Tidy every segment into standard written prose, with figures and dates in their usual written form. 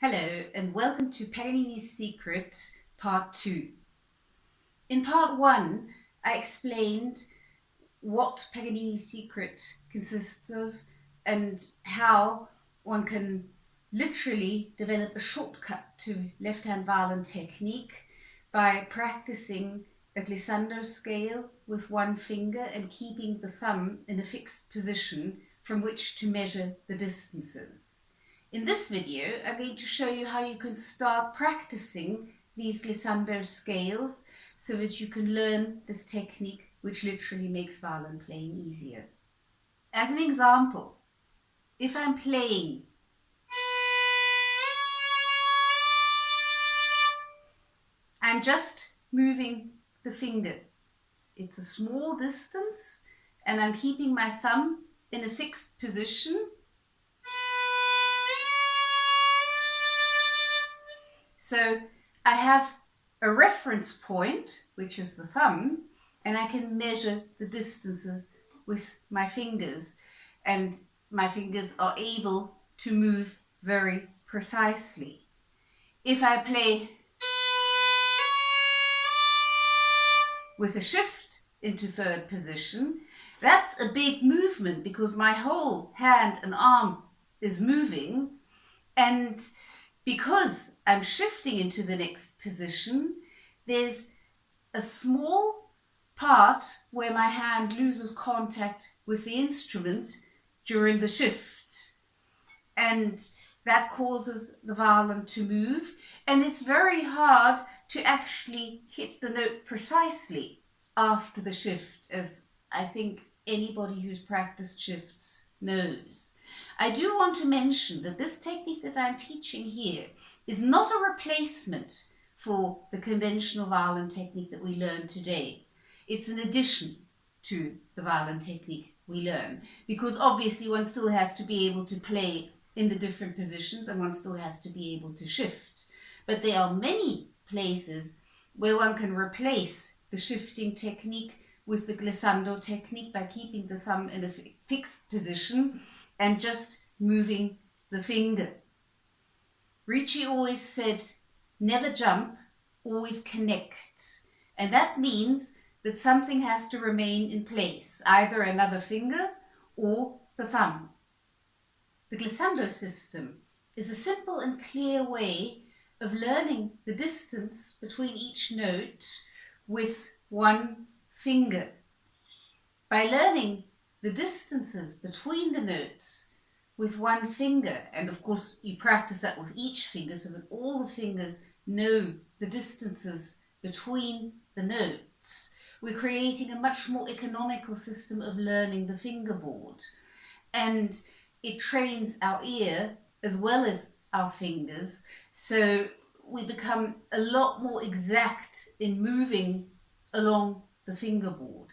Hello and welcome to Paganini's Secret Part 2. In Part 1, I explained what Paganini's Secret consists of and how one can literally develop a shortcut to left-hand violin technique by practicing a glissando scale with one finger and keeping the thumb in a fixed position from which to measure the distances. In this video, I'm going to show you how you can start practicing these glissando scales so that you can learn this technique which literally makes violin playing easier. As an example, if I'm playing I'm just moving the finger. It's a small distance and I'm keeping my thumb in a fixed position. So I have a reference point, which is the thumb, and I can measure the distances with my fingers, and my fingers are able to move very precisely. If I play with a shift into third position, that's a big movement because my whole hand and arm is moving, and because I'm shifting into the next position, there's a small part where my hand loses contact with the instrument during the shift. And that causes the violin to move. And it's very hard to actually hit the note precisely after the shift, as I think anybody who's practiced shifts knows. I do want to mention that this technique that I'm teaching here is not a replacement for the conventional violin technique that we learn today. It's an addition to the violin technique we learn, because obviously one still has to be able to play in the different positions and one still has to be able to shift. But there are many places where one can replace the shifting technique with the glissando technique by keeping the thumb in a fixed position and just moving the finger. Ricci always said, never jump, always connect. And that means that something has to remain in place, either another finger or the thumb. The glissando system is a simple and clear way of learning the distance between each note with one finger. By learning the distances between the notes with one finger, and of course you practice that with each finger so that all the fingers know the distances between the notes, we're creating a much more economical system of learning the fingerboard. And it trains our ear as well as our fingers, so we become a lot more exact in moving along the fingerboard.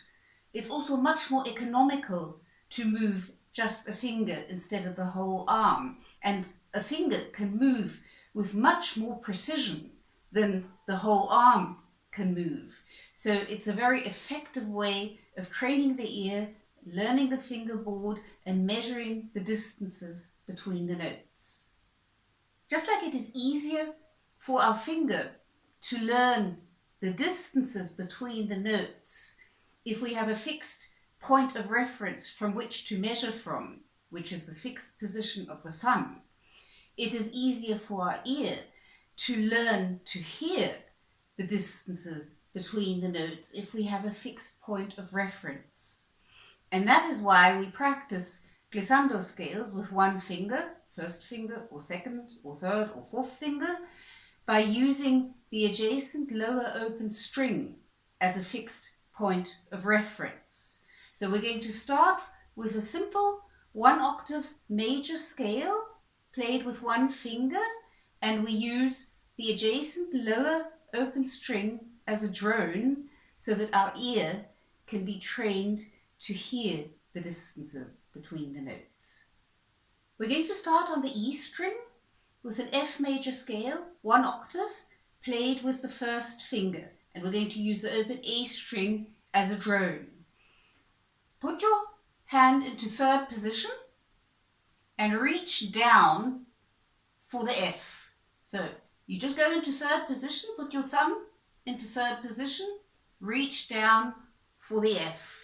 It's also much more economical to move just a finger instead of the whole arm, and a finger can move with much more precision than the whole arm can move. So it's a very effective way of training the ear, learning the fingerboard, and measuring the distances between the notes. Just like it is easier for our finger to learn the distances between the notes if we have a fixed point of reference from which to measure from, which is the fixed position of the thumb, it is easier for our ear to learn to hear the distances between the notes if we have a fixed point of reference. And that is why we practice glissando scales with one finger, first finger or second or third or fourth finger, by using the adjacent lower open string as a fixed point of reference. So we're going to start with a simple 1-octave major scale played with one finger, and we use the adjacent lower open string as a drone so that our ear can be trained to hear the distances between the notes. We're going to start on the E string with an F major scale, 1 octave, played with the first finger, and we're going to use the open A string as a drone. Put your hand into third position and reach down for the F. So you just go into third position, put your thumb into third position, reach down for the F.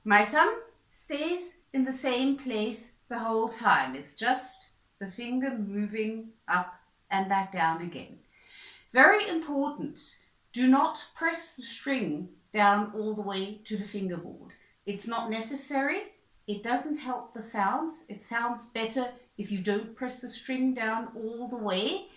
My thumb stays in the same place the whole time. It's just the finger moving up and back down again. Very important, do not press the string down all the way to the fingerboard. It's not necessary. It doesn't help the sounds. It sounds better if you don't press the string down all the way.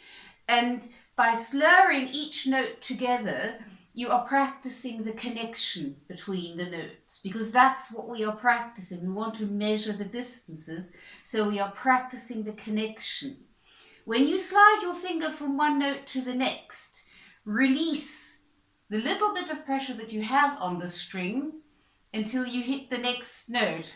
And by slurring each note together, you are practicing the connection between the notes, because that's what we are practicing. We want to measure the distances, so we are practicing the connection. When you slide your finger from one note to the next, release the little bit of pressure that you have on the string until you hit the next note.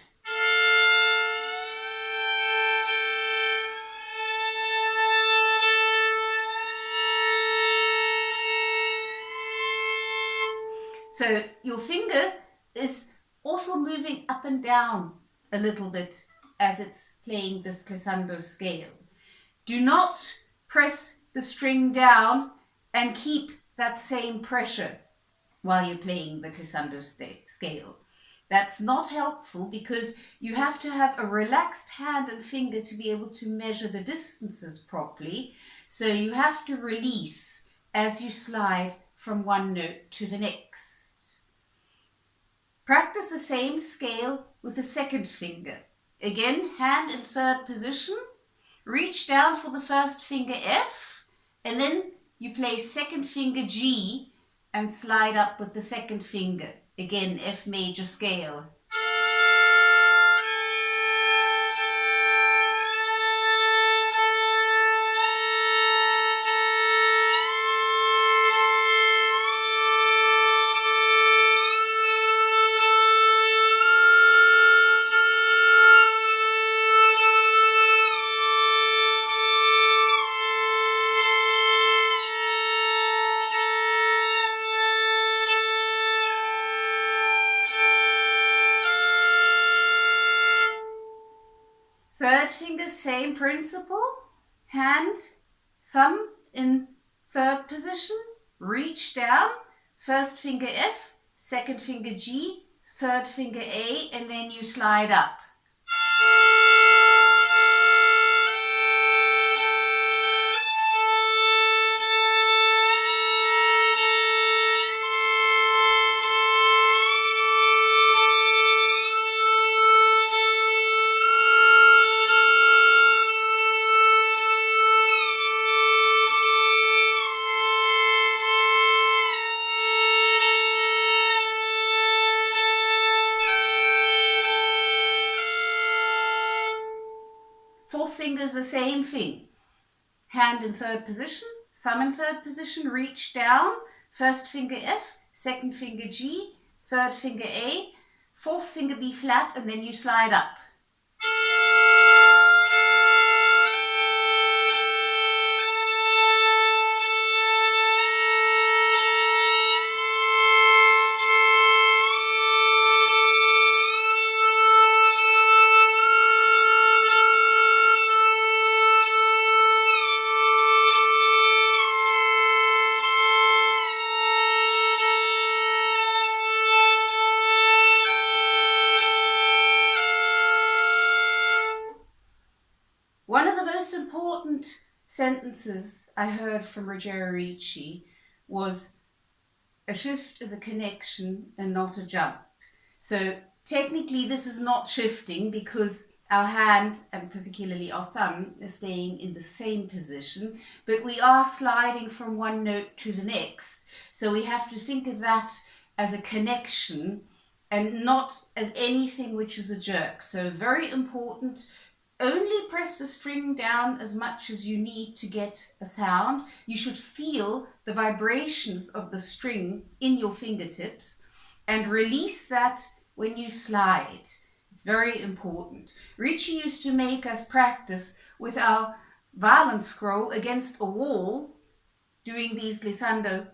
So your finger is also moving up and down a little bit as it's playing this glissando scale. Do not press the string down and keep that same pressure while you're playing the glissando scale. That's not helpful, because you have to have a relaxed hand and finger to be able to measure the distances properly. So you have to release as you slide from one note to the next. Practice the same scale with the second finger. Again, hand in third position. Reach down for the first finger F, and then you play second finger G and slide up with the second finger. Again, F major scale. Third finger, same principle. Hand, thumb in third position, reach down, first finger F, second finger G, third finger A, and then you slide up. Fourth finger is the same thing. Hand in third position, thumb in third position, reach down, first finger F, second finger G, third finger A, fourth finger B flat, and then you slide up. One of the most important sentences I heard from Ruggiero Ricci was, a shift is a connection and not a jump. So technically this is not shifting, because our hand, and particularly our thumb, is staying in the same position, but we are sliding from one note to the next. So we have to think of that as a connection and not as anything which is a jerk. So very important. only press the string down as much as you need to get a sound. You should feel the vibrations of the string in your fingertips and release that when you slide. It's very important. Ricci used to make us practice with our violin scroll against a wall doing these Glissando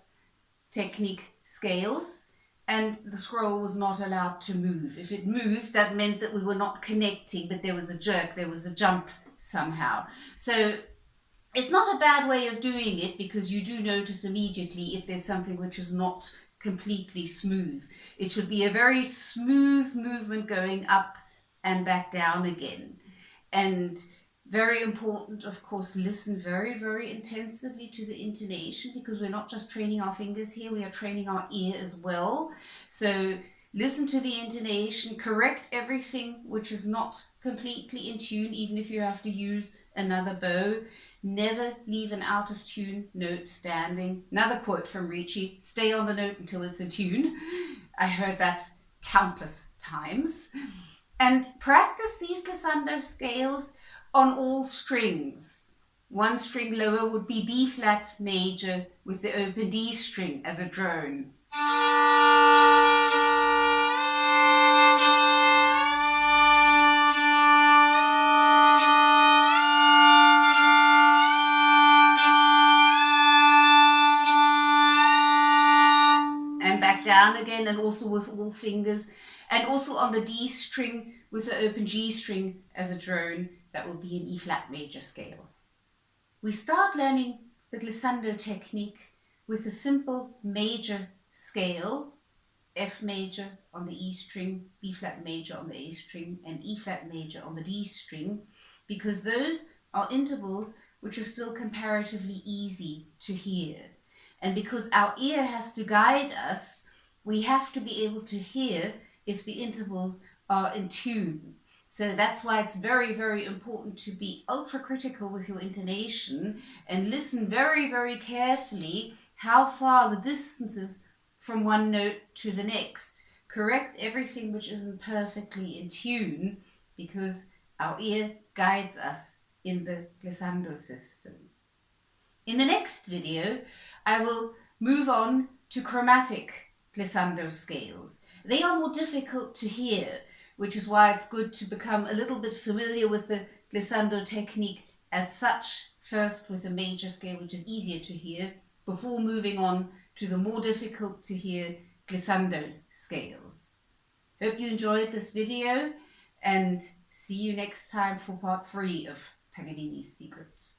Technique scales, and the scroll was not allowed to move. If it moved, that meant that we were not connecting, but there was a jerk, there was a jump somehow. So it's not a bad way of doing it, because you do notice immediately if there's something which is not completely smooth. It should be a very smooth movement going up and back down again. And very important, of course, listen very, very intensively to the intonation, because we're not just training our fingers here, we are training our ear as well. So listen to the intonation, correct everything which is not completely in tune, even if you have to use another bow. Never leave an out of tune note standing. Another quote from Ricci, stay on the note until it's in tune. I heard that countless times. And practice these glissando scales on all strings. One string lower would be B flat major with the open D string as a drone. And back down again, and also with all fingers, and also on the D string with the open G string as a drone. That will be an E flat major scale. We start learning the glissando technique with a simple major scale, F major on the E string, B flat major on the A string, and E flat major on the D string, because those are intervals which are still comparatively easy to hear. And because our ear has to guide us, we have to be able to hear if the intervals are in tune. So that's why it's very, very important to be ultra critical with your intonation and listen very, very carefully how far the distance is from one note to the next. Correct everything which isn't perfectly in tune, because our ear guides us in the glissando system. In the next video, I will move on to chromatic glissando scales. They are more difficult to hear, which is why it's good to become a little bit familiar with the glissando technique as such, first with a major scale, which is easier to hear, before moving on to the more difficult to hear glissando scales. Hope you enjoyed this video, and see you next time for part 3 of Paganini's Secrets.